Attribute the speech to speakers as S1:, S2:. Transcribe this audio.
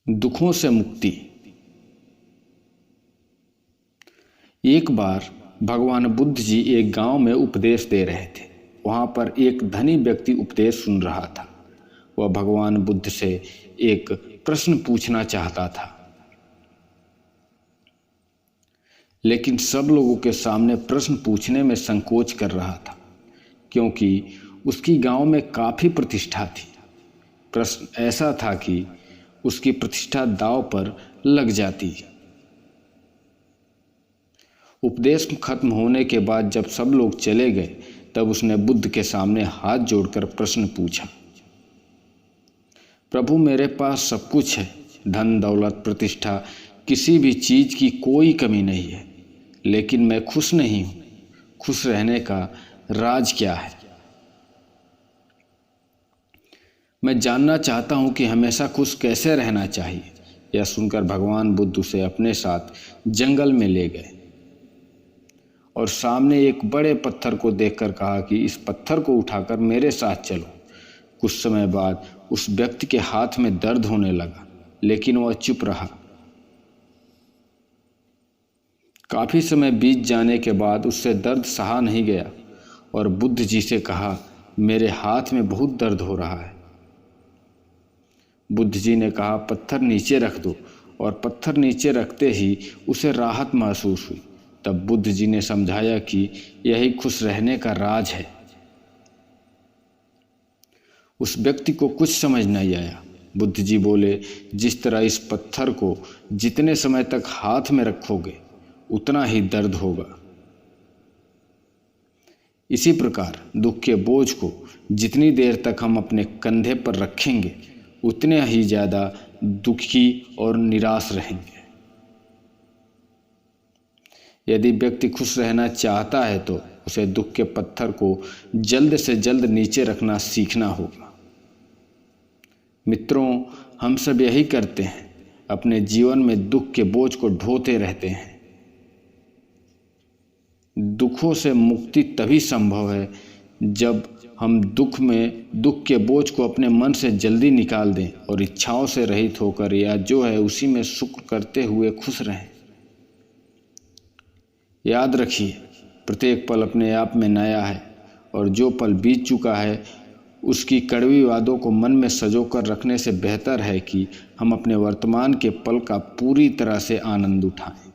S1: दुखों से मुक्ति। एक बार भगवान बुद्ध जी एक गांव में उपदेश दे रहे थे। वहां पर एक धनी व्यक्ति उपदेश सुन रहा था। वह भगवान बुद्ध से एक प्रश्न पूछना चाहता था, लेकिन सब लोगों के सामने प्रश्न पूछने में संकोच कर रहा था, क्योंकि उसकी गांव में काफ़ी प्रतिष्ठा थी। प्रश्न ऐसा था कि उसकी प्रतिष्ठा दांव पर लग जाती। उपदेश खत्म होने के बाद जब सब लोग चले गए, तब उसने बुद्ध के सामने हाथ जोड़कर प्रश्न पूछा, प्रभु, मेरे पास सब कुछ है, धन दौलत प्रतिष्ठा, किसी भी चीज की कोई कमी नहीं है, लेकिन मैं खुश नहीं हूं। खुश रहने का राज क्या है? मैं जानना चाहता हूं कि हमेशा खुश कैसे रहना चाहिए। यह सुनकर भगवान बुद्ध उसे अपने साथ जंगल में ले गए और सामने एक बड़े पत्थर को देखकर कहा कि इस पत्थर को उठाकर मेरे साथ चलो। कुछ समय बाद उस व्यक्ति के हाथ में दर्द होने लगा, लेकिन वह चुप रहा। काफी समय बीत जाने के बाद उससे दर्द सहा नहीं गया और बुद्ध जी से कहा, मेरे हाथ में बहुत दर्द हो रहा है। बुद्ध जी ने कहा, पत्थर नीचे रख दो, और पत्थर नीचे रखते ही उसे राहत महसूस हुई। तब बुद्ध जी ने समझाया कि यही खुश रहने का राज है। उस व्यक्ति को कुछ समझ नहीं आया। बुद्ध जी बोले, जिस तरह इस पत्थर को जितने समय तक हाथ में रखोगे उतना ही दर्द होगा, इसी प्रकार दुख के बोझ को जितनी देर तक हम अपने कंधे पर रखेंगे उतने ही ज़्यादा दुखी और निराश रहेंगे। यदि व्यक्ति खुश रहना चाहता है तो उसे दुख के पत्थर को जल्द से जल्द नीचे रखना सीखना होगा। मित्रों, हम सब यही करते हैं, अपने जीवन में दुख के बोझ को ढोते रहते हैं। दुखों से मुक्ति तभी संभव है जब हम दुख के बोझ को अपने मन से जल्दी निकाल दें और इच्छाओं से रहित होकर या जो है उसी में शुक्र करते हुए खुश रहें। याद रखिए, प्रत्येक पल अपने आप में नया है और जो पल बीत चुका है उसकी कड़वी यादों को मन में संजोकर रखने से बेहतर है कि हम अपने वर्तमान के पल का पूरी तरह से आनंद उठाएं।